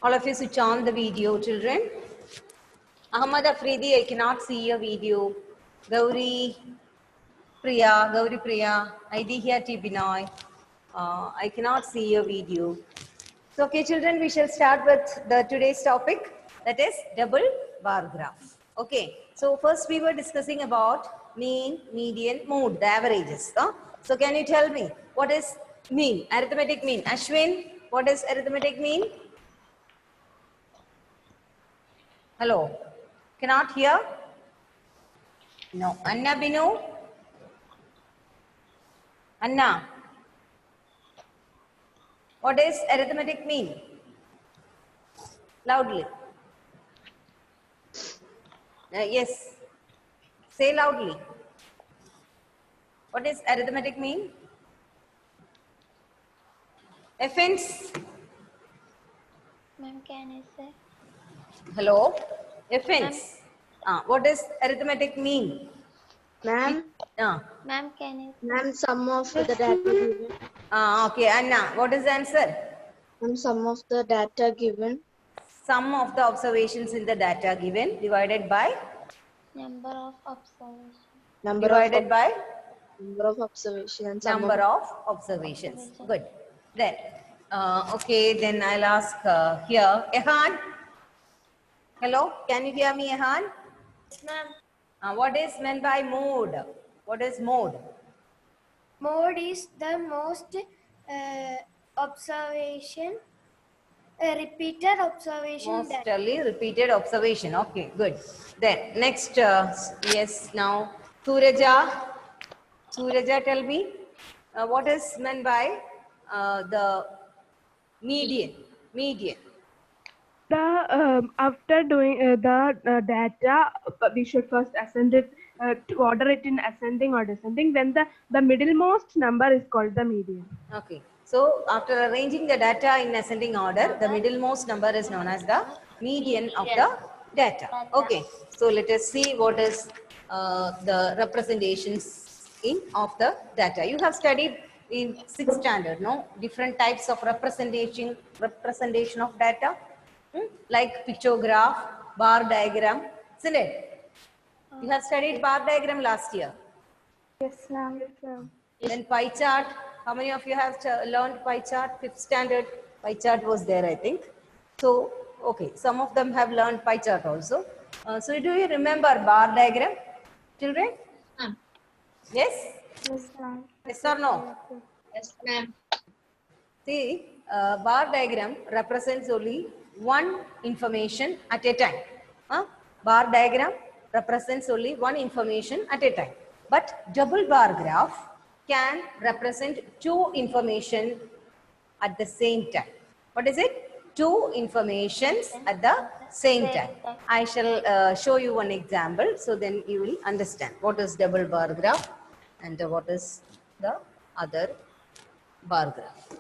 All of you switch on the video, children. Ahmad Afridi, I cannot see your video. Gauri Priya, Idihya T. Binoy, I cannot see your video. So, okay, children, we shall start with the today's topic, that is double bar graph. Okay, so first we were discussing about mean, median, mode, the averages. So, can you tell me what is mean, arithmetic mean? Ashwin, what is arithmetic mean? Hello, cannot hear? No. Anna Binu? Anna, what is arithmetic mean? Loudly. Yes. Say loudly. What is arithmetic mean? Offense? Ma'am, can I say? Hello? Offense. What does arithmetic mean? Ma'am, Ma'am, can I say? ma'am, sum of the data given. Okay, Anna, what is the answer? Ma'am, sum of the data given. Sum of the observations in the data given divided by? Number of observations. Divided by? Number of observations. Number of observations. Good. Then, okay, then I'll ask here. Ehan? Hello, can you hear me, Ehan? Ma'am, What is meant by mode? What is mode? mode is the most observation, repeated observation that Mostly repeated observation. Okay, good. Then next, yes, now Suraja. Suraja, tell me what is meant by the median? Median. After doing the data, we should first ascend it to order it in ascending or descending. Then the middlemost number is called the median. Okay. So after arranging the data in ascending order, the middlemost number is known as the median of the data. Okay. So let us see what is the representations of the data. You have studied in 6th standard, no? Different types of representation of data, like pictograph, bar diagram, isn't it? You have studied bar diagram last year. Yes, ma'am. Yes, ma'am. Then pie chart. How many of you have learned pie chart? 5th standard pie chart was there, I think. So, okay, some of them have learned pie chart also. So, do you remember bar diagram, children? Yes? Yes, ma'am. Yes or no? Yes, ma'am. See, bar diagram represents only one information at a time. Bar diagram represents only one information at a time. But double bar graph can represent two information at the same time. What is it? Two informations at the same time. I shall show you one example, so then you will understand what is double bar graph and what is the other bar graph.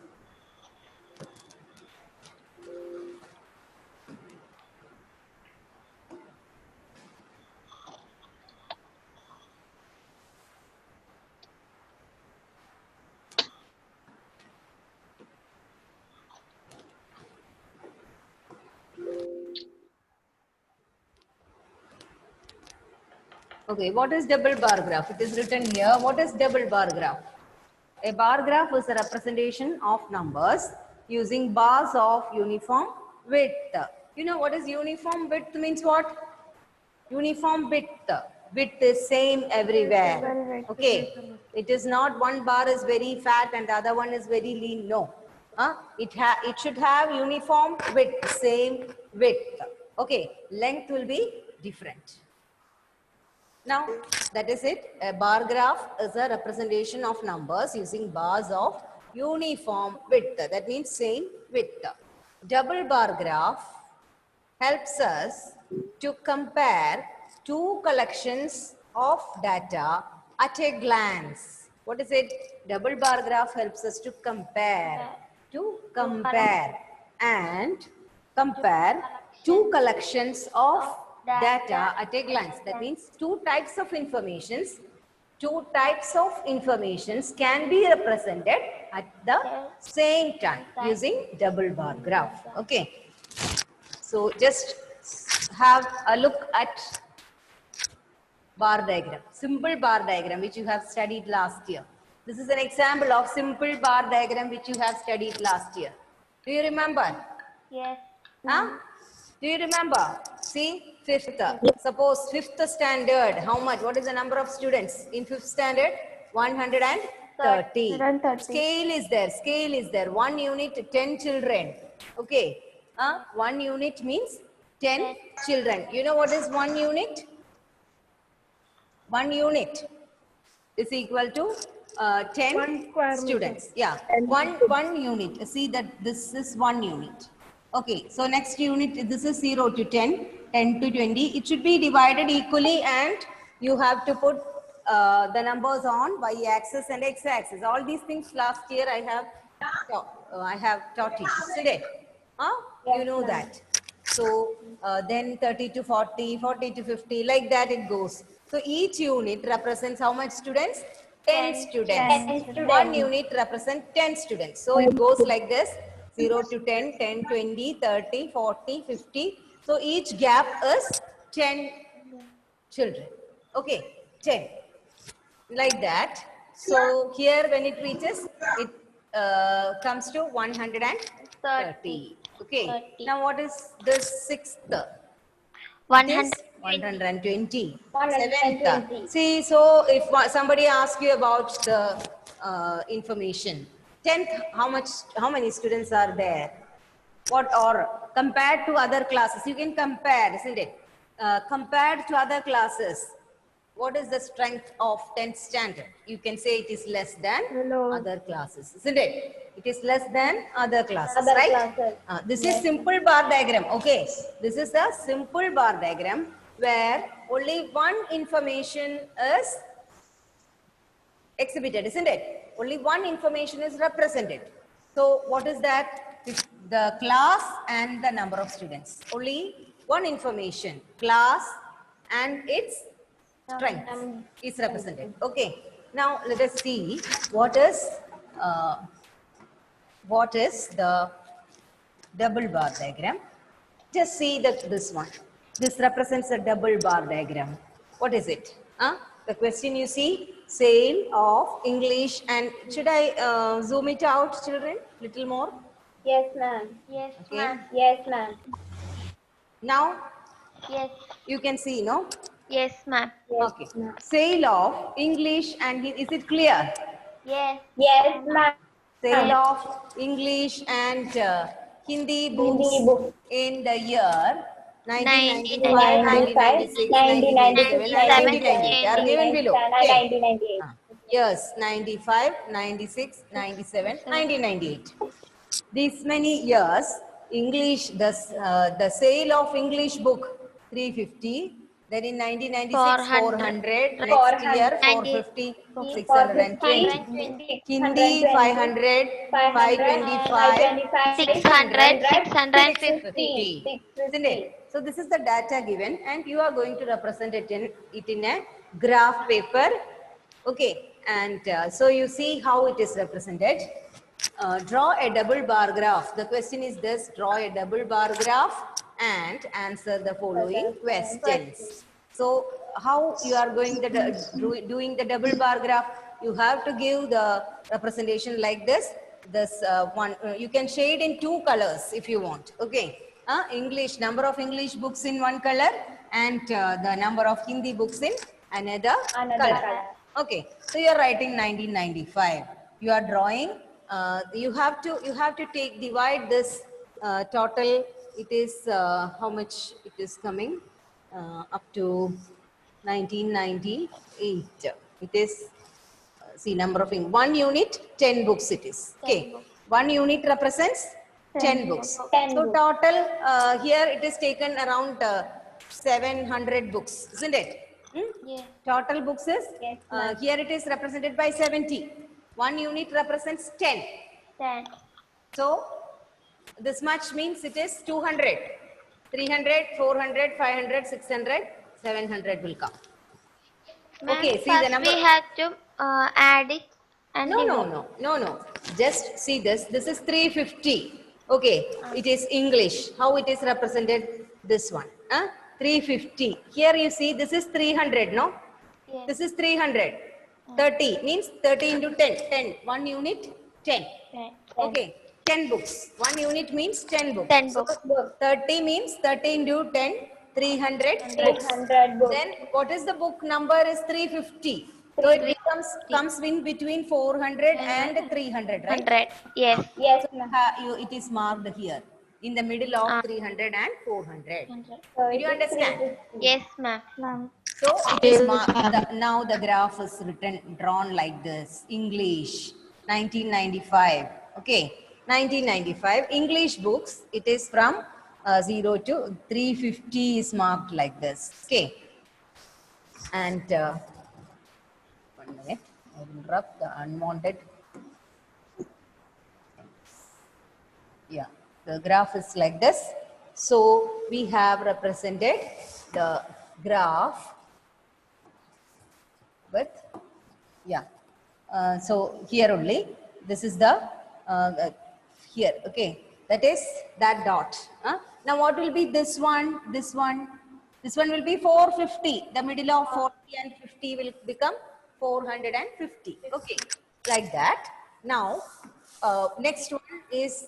Okay, what is double bar graph? It is written here. What is double bar graph? A bar graph is a representation of numbers using bars of uniform width. You know what is uniform width means what? Uniform width. Width is same everywhere. Okay. It is not one bar is very fat and the other one is very lean. No. It should have uniform width, same width. Okay. Length will be different. Now, that is it. A bar graph is a representation of numbers using bars of uniform width. That means same width. Double bar graph helps us to compare two collections of data at a glance. What is it? Double bar graph helps us to compare and compare two collections of data at a glance. That means two types of informations can be represented at the same time using double bar graph. Okay. So just have a look at bar diagram, simple bar diagram which you have studied last year. This is an example of simple bar diagram which you have studied last year. Do you remember? Yes. Huh? Do you remember? See, fifth. Suppose fifth standard, how much? What is the number of students in fifth standard? 130. 130. Scale is there. Scale is there. 1 unit, 10 children. Okay. 1 unit means 10 children. You know what is 1 unit? 1 unit is equal to 10 1 square students. Yeah, one unit. See that this is 1 unit. Okay, so next unit, this is 0 to 10, 10 to 20. It should be divided equally and you have to put the numbers on y-axis and x-axis. All these things last year I have taught you, isn't it? You know that. So then 30 to 40, 40 to 50, like that it goes. So each unit represents how much students? 10 students. 1 unit represents 10 students. So it goes like this, 0 to 10, 10, 20, 30, 40, 50. So each gap is 10 children. Okay, 10. Like that. So here when it reaches, it comes to 130. Okay. 30. Now what is this sixth? It is 120. Seventh. See, so if somebody asks you about the information, 10th, how many students are there? What, or compared to other classes, you can compare, isn't it? Compared to other classes, what is the strength of 10th standard? You can say it is less than other classes, isn't it? It is less than other classes, right? This is simple bar diagram, okay? This is a simple bar diagram where only one information is exhibited, isn't it? Only one information is represented. So what is that? The class and the number of students. Only one information, class and its strength is represented. Okay. Now let us see what is the double bar diagram. Just see that this one. This represents a double bar diagram. What is it? The question you see, sale of English, and should I zoom it out, children? Little more. Yes, ma'am. Yes, Okay. ma'am. Yes, ma'am. Now Yes. you can see, no? Yes, ma'am. Okay. Sale of English and is it clear? Yes. Yes, ma'am. Sale of English and Hindi books in the year 1995, 1996, 1997, 1998 are given below. Okay. 1998. Years 95, 96, 97, 1998. These many years, English, the sale of English book 350. Then in 1996, 400. Next year, 450, 620. Hindi 500, 525, 600, 650. Isn't it? So this is the data given, and you are going to represent it in a graph paper. Okay, and so you see how it is represented. Draw a double bar graph. The question is this: draw a double bar graph and answer the following questions. So how you are going doing the double bar graph? You have to give the representation like this. This one you can shade in 2 colors if you want. Okay. English, number of English books in 1 color and the number of Hindi books in another color. Okay. So you are writing 1995. You are drawing. You have to divide this total. It is how much it is coming up to 1998. It is see number of 1 unit 10 books it is. Okay, 1 unit represents 10 books. So total here it is taken around 700 books, isn't it? Yes. Total books is here it is represented by 70. 1 unit represents 10. 10. So this much means it is 200. 300, 400, 500, 600, 700 will come. Okay, see the number. We have to add it and No. Just see this. This is 350. Okay, it is English. How it is represented? This one. 350. Here you see this is 300, no? Yes. This is 300. 30 means 30 into 10. 10. 1 unit, 10. 10. Okay. 10 books. 1 unit means 10 books. 10 books. So 30 means 30 into 10, 300 books. 300 books. Then what is the book number is 350. So it comes in between 400 and 300, right? 100. Yes. Yes, ma'am. It is marked here in the middle of 300 and 400. Did you understand? Yes, ma'am. So it is now the graph is drawn like this. English 1995. Okay, 1995 English books. It is from 0 to 350 is marked like this. Okay, and 1 minute. I will rub the unwanted. Yeah, the graph is like this. So we have represented the graph with, yeah. So here only, this is the, here, okay. That is that dot. Now what will be this one, this one? This one will be 450. The middle of 40 and 50 will become 450. Okay, like that. Now, next one is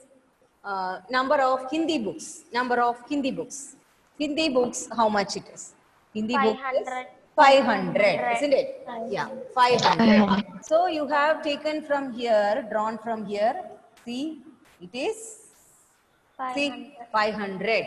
number of Hindi books. Number of Hindi books. Hindi books, how much it is? Hindi book is 500, isn't it? Yeah, 500. So you have taken from here, drawn from here. See, it is 500.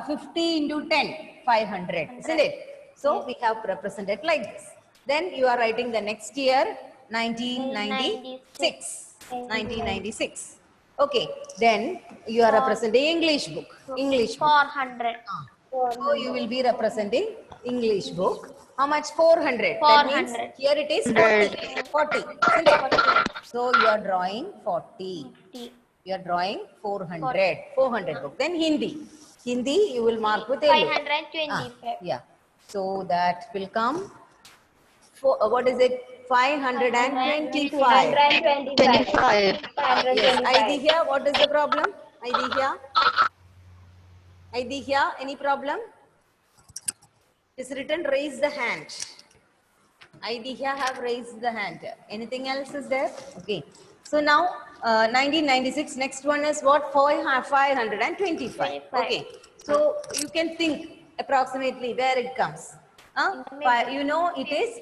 50 into 10, 500, isn't it? So we have represented like this. Then you are writing the next year, 1996. 1996. Okay, then you are representing English book. English book. 400. So you will be representing English book. How much? 400. That means 400. here it is 40. 40. Isn't it? So you are drawing 40. 50. You are drawing 400. 400 book. Then Hindi. Hindi you will mark with yellow. 525. Yeah. So that will come. What is it? 525. 525. Yes. Aidihya, what is the problem? Aidihya? Aidihya, any problem? It's written raise the hand. Aidihya have raised the hand. Anything else is there? Okay. So now 1996, next one is what? 525. Okay. So you can think approximately where it comes. You know it is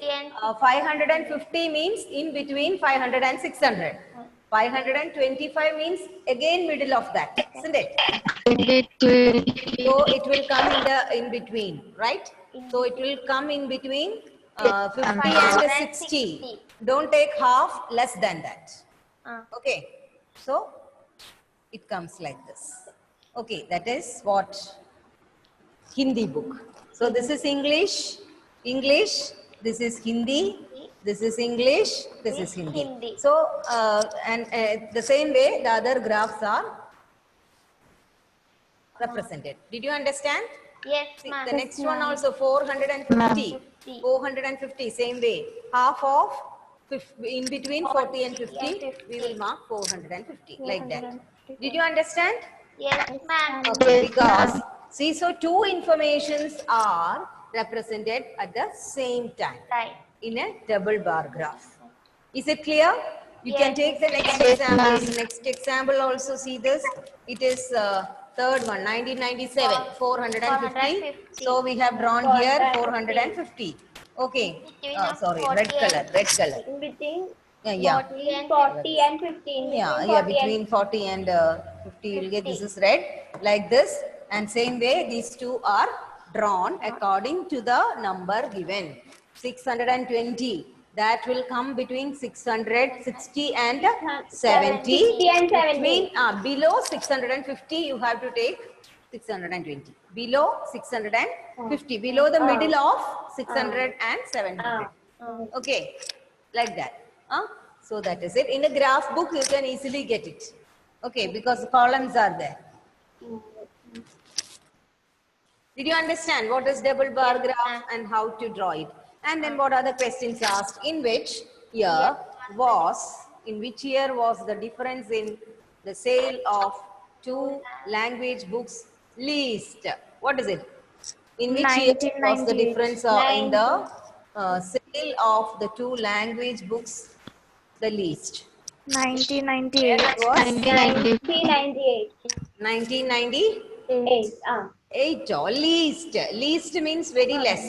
550 means in between 500 and 600. 525 means again middle of that, isn't it? So it will come in between, right? So it will come in between 50 and 60. Don't take half, less than that. Okay. So it comes like this. Okay, that is what Hindi book. So this is English, English, this is Hindi, this is English, this is Hindi. So, and the same way the other graphs are represented. Did you understand? Yes, See, ma'am. the next one also 450. 450, same way. Half of, in between 40 and 50, we will mark 450, like that. Did you understand? Yes, ma'am. Okay, because, see, so two informations are represented at the same time Right. in a double bar graph. Is it clear? You can Yes. take the next example. Next example also see this. It is third one, 1997, 450. So we have drawn here 450. Okay. Sorry, red color, red color. In between Yeah. 40 and 15. Yeah, between 40 and 50 you will get this is red like this, and same way these two are drawn according to the number given. 620, that will come between 600, 60 and 70. 60 and 70. Between, below 650 you have to take 620. Below 650, below the middle of 600 and 700. Okay, like that. So that is it. In a graph book, you can easily get it. Okay, because columns are there. Did you understand what is double bar graph and how to draw it? And then what are the questions asked? In which year was the difference in the sale of 2 language books least? What is it? In which year was the 1998. difference in the sale of the 2 language books the least? Where 1998. it was 1998. 1998 8. or least. Least means very less.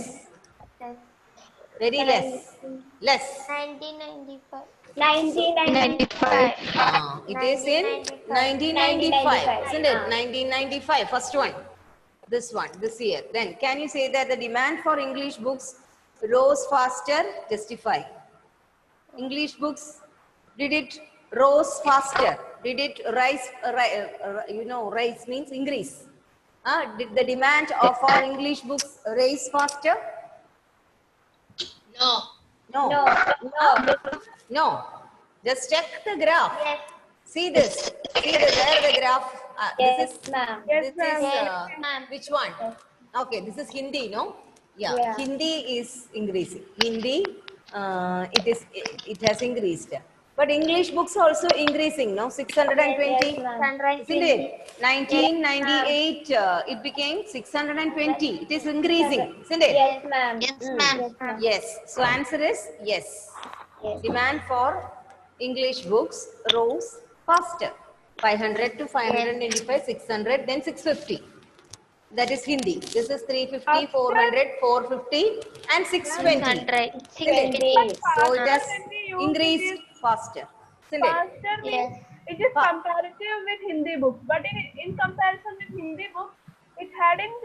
Very less. Less. 1995. 1995. It is in 1995, isn't it? 1995, first one. This one, this year. Then can you say that the demand for English books rose faster? Justify. English books, did it rose faster? Did it rise? Rise means increase. Did the demand of our English books rise faster? No. No. No. No. Just check the graph. Yes. See this. See where the graph. Yes, This is ma'am. Yes, this ma'am. is Yes, ma'am. which one? Okay, this is Hindi, no? Yeah, Yeah. Hindi is increasing. Hindi, it has increased. But English books also increasing, no? 620. Yes, ma'am. Isn't it? 1998, it became 620. It is increasing, isn't it? Yes, ma'am. Yes, Yes, ma'am. ma'am. Yes. So answer is yes. Yes. Demand for English books rose faster. 500 to 525, 600, then 650. That is Hindi. This is 350, 400, 450, and 620. 620. So it has When we use increased it faster. Isn't it? faster means Yes. it is comparative with Hindi books, but in comparison with Hindi books, it hadn't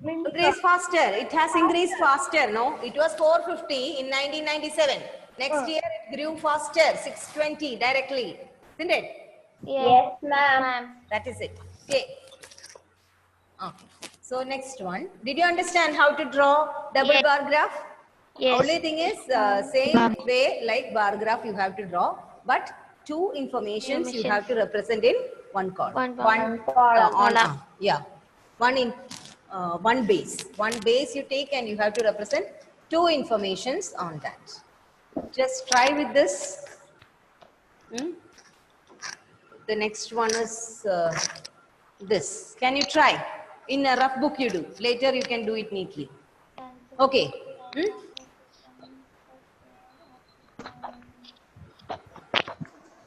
means Increased faster. It has increased faster. No, it was 450 in 1997. Next year it grew faster, 620 directly. Isn't it? Yes, ma'am. That is it. Okay. Okay. So next one. Did you understand how to draw double Yes. bar graph? Yes. Only thing is same way like bar graph you have to draw, but two informations you have to represent in one column. One column. Yeah. One base. One base you take and you have to represent two informations on that. Just try with this. The next one is this. Can you try? In a rough book you do. Later you can do it neatly. Okay.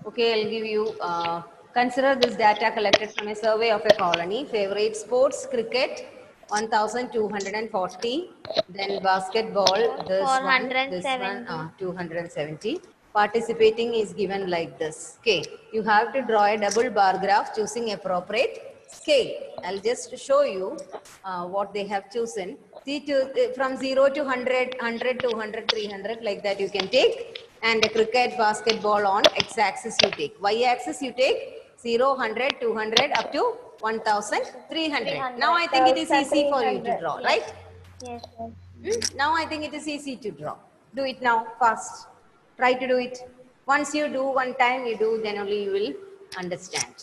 Okay, I'll give you, consider this data collected from a survey of a colony. Favorite sports, cricket, 1,240. Then basketball, this one, 270. Participating is given like this. Okay, you have to draw a double bar graph choosing appropriate scale. I'll just show you what they have chosen. See, from 0 to 100, 100 to 100, 300, like that you can take. And a cricket, basketball on x-axis you take. Y-axis you take 0, 100, 200 up to 1,300. Now I think it is easy for you to draw, right? Yes. Now I think it is easy to draw. Do it now, fast. Try to do it. Once you do one time, you do, then only you will understand.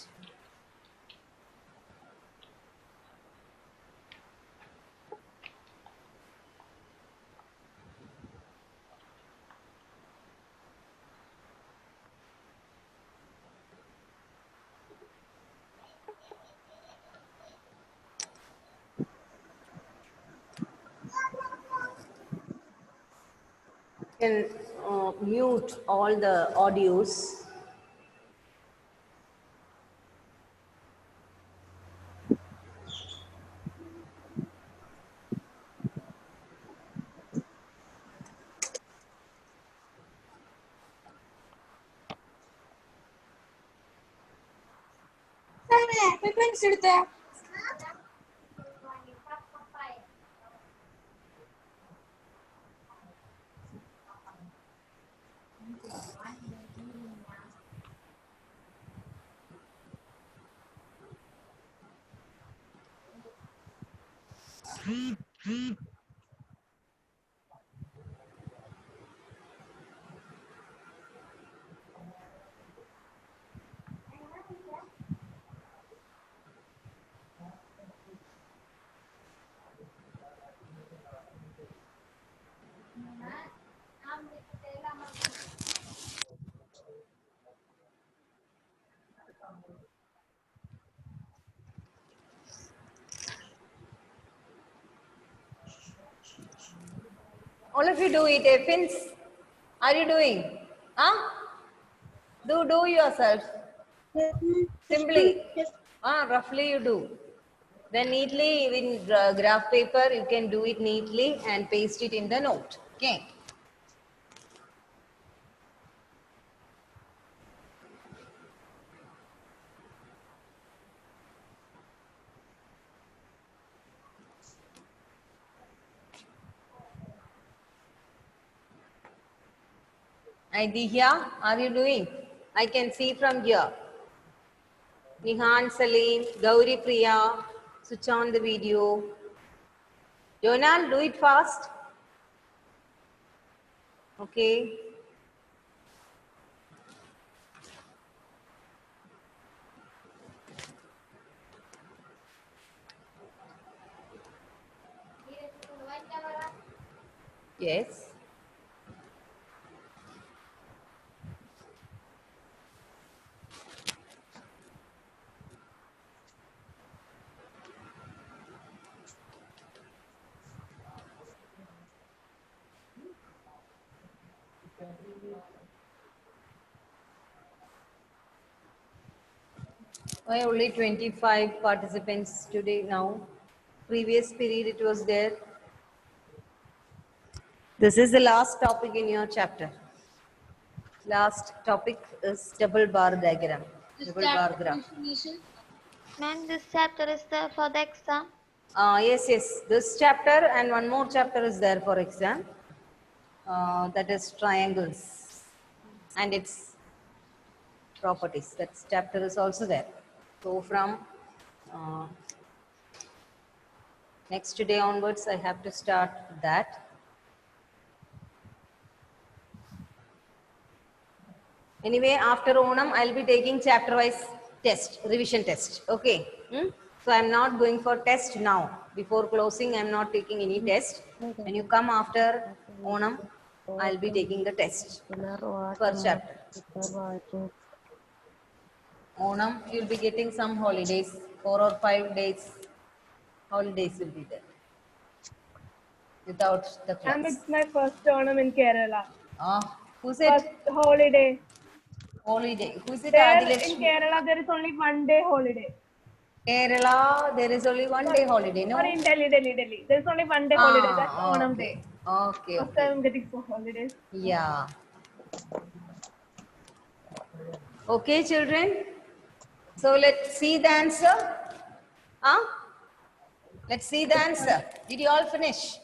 You can mute all the audios. All of you do it. Fins, are you doing? Huh? Do yourself. Simply. Roughly you do. Then neatly in graph paper, you can do it neatly and paste it in the note. Okay. Dihya, are you doing? I can see from here. Nihan, Salim, Gauri Priya, switch on the video. Jonal, do it fast. Okay. Yes. Why only 25 participants today now? Previous period it was there. This is the last topic in your chapter. Last topic is double bar diagram. Double bar graph. Ma'am, this chapter is there for the exam. Yes. This chapter and one more chapter is there for exam. That is triangles and its properties. That chapter is also there. So from next day onwards, I have to start that. Anyway, after Onam, I'll be taking chapter-wise test, revision test. Okay. So I'm not going for test now. Before closing, I'm not taking any test. When you come after Onam, I'll be taking the test per chapter. Onam, you'll be getting some holidays, 4 or 5 days. Holidays will be there without the class. And it's my first Onam in Kerala. Who's it? First holiday. Holiday. Who's it? There in Adilakshmi. Kerala, there is only 1 day holiday. Kerala, there is only 1 day holiday, no? Or in Delhi. There is only 1 day holiday. That's Onam okay. day. Okay, First okay. time I'm getting some holidays. Yeah. Okay, children. So let's see the answer. Let's see the answer. Did you all finish?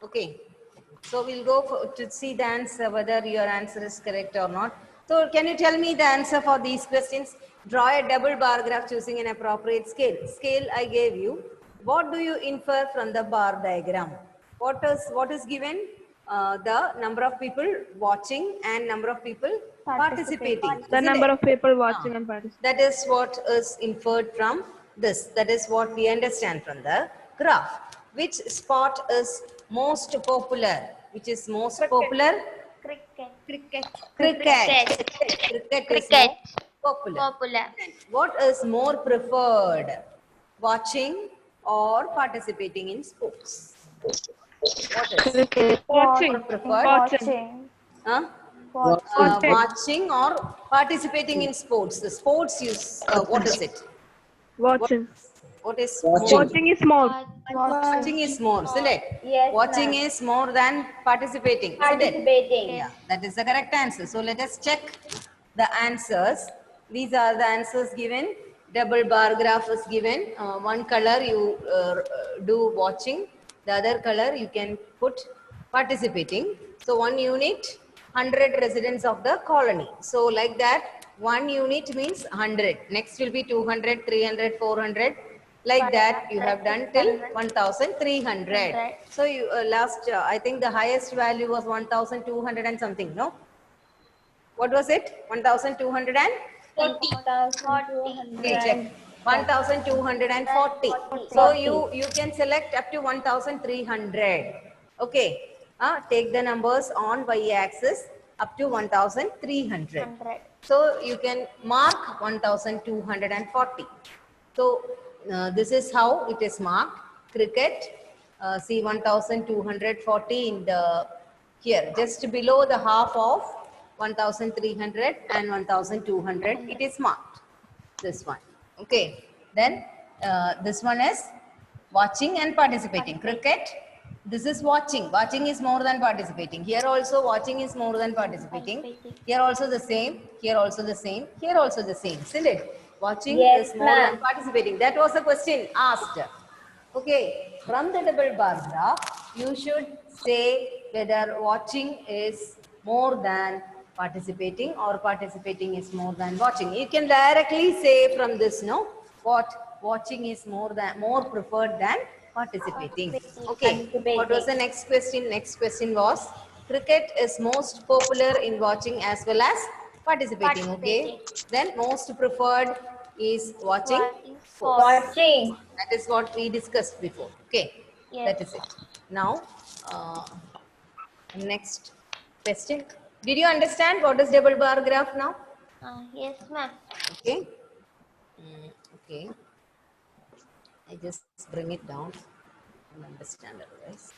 Okay. So we'll go to see the answer, whether your answer is correct or not. So can you tell me the answer for these questions? Draw a double bar graph choosing an appropriate scale. Scale I gave you. What do you infer from the bar diagram? What is given? The number of people watching and number of people participating. The isn't number it? of people watching and participating. That is what is inferred from this. That is what we understand from the graph. Which sport is most popular? Which is most popular? Cricket. Cricket. Cricket is more popular. What is more preferred? Watching or participating in sports? What is Watching. more preferred? Huh? Watching or participating in sports. The sports use, what is it? Watching. What is Watching is more. Watching is more, isn't it? Yes, Watching is more than participating, isn't it? Participating. Yeah, that is the correct answer. So let us check the answers. These are the answers given. Double bar graph is given. One color you do watching. The other color you can put participating. So 1 unit, 100 residents of the colony. So like that, 1 unit means 100. Next will be 200, 300, 400. Like that you have done till 1300. So you I think the highest value was 1200 and something, no? What was it? 1200 and? Okay, check. 1240. So you can select up to 1300. Okay. Take the numbers on y-axis up to 1300. So you can mark 1240. So this is how it is marked. Cricket, see 1240 in the here, just below the half of 1300 and 1200, it is marked. This one. Okay. Then this one is watching and participating. Cricket. This is watching. Watching is more than participating. Here also watching is more than participating. Here also the same. Here also the same. Here also the same. Isn't it? Watching is more than participating. That was the question asked. Okay. From the double bar graph, you should say whether watching is more than participating or participating is more than watching. You can directly say from this, no, what watching is more preferred than participating. Okay. What was the next question? Next question was cricket is most popular in watching as well as participating. Okay. Then most preferred is watching. Watching. That is what we discussed before. Okay. Yes. That is it. Now, next question. Did you understand what is double bar graph now? Yes, ma'am. Okay. Okay. I just bring it down and understand otherwise.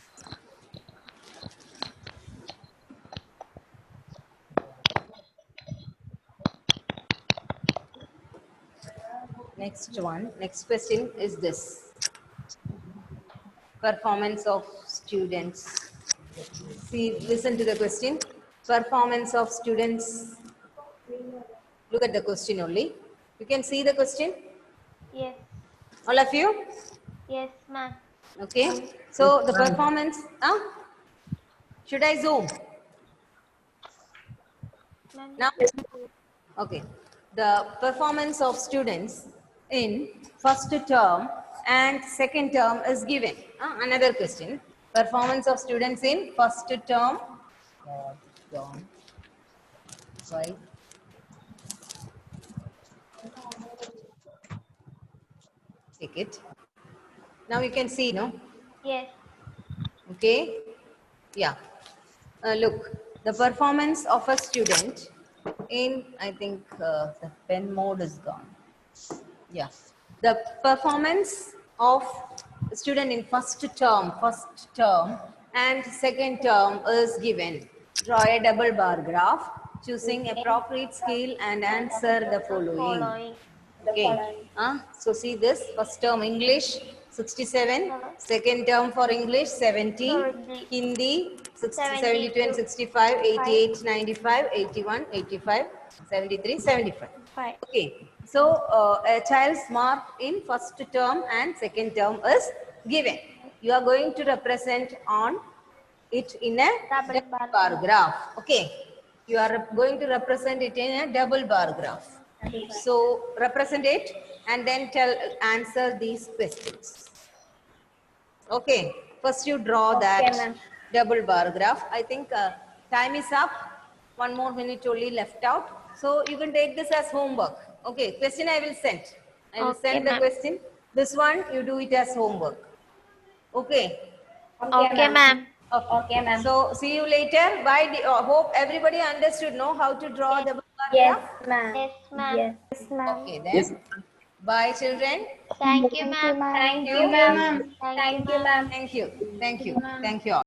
Next one, next question is this. Performance of students. See, listen to the question. Performance of students. Look at the question only. You can see the question, Yes. all of you? Yes, ma'am. Okay. So the performance, should I zoom? Ma'am. Now, okay. The performance of students in first term and second term is given. Another question. Performance of students in first term. Right. Take it. Now you can see, no? Yes. Okay. Yeah. Look, the performance of a student in, I think the pen mode is gone. Yeah. The performance of a student in first term and second term is given. Draw a double bar graph, choosing appropriate scale and answer the following. Okay. So see this, first term English 67, second term for English 70, Hindi 60, 72 and 65, 88, 95, 81, 85, 73, 75. Fine. Okay. So a child's mark in first term and second term is given. You are going to represent on it in a double bar graph. Okay. You are going to represent it in a double bar graph. So represent it and then answer these questions. Okay. First you draw that double bar graph. I think time is up. 1 more minute only left out. So you can take this as homework. Okay. Question I will send. I will Okay, send the ma'am. question. This one you do it as homework. Okay. Okay, ma'am. Okay, ma'am. So see you later. Bye. Hope everybody understood know how to draw double bar graph. Yes, ma'am. Okay then. Bye children. Thank you, ma'am. Thank you, ma'am. Thank you, ma'am. Thank you. Thank you. Thank you all.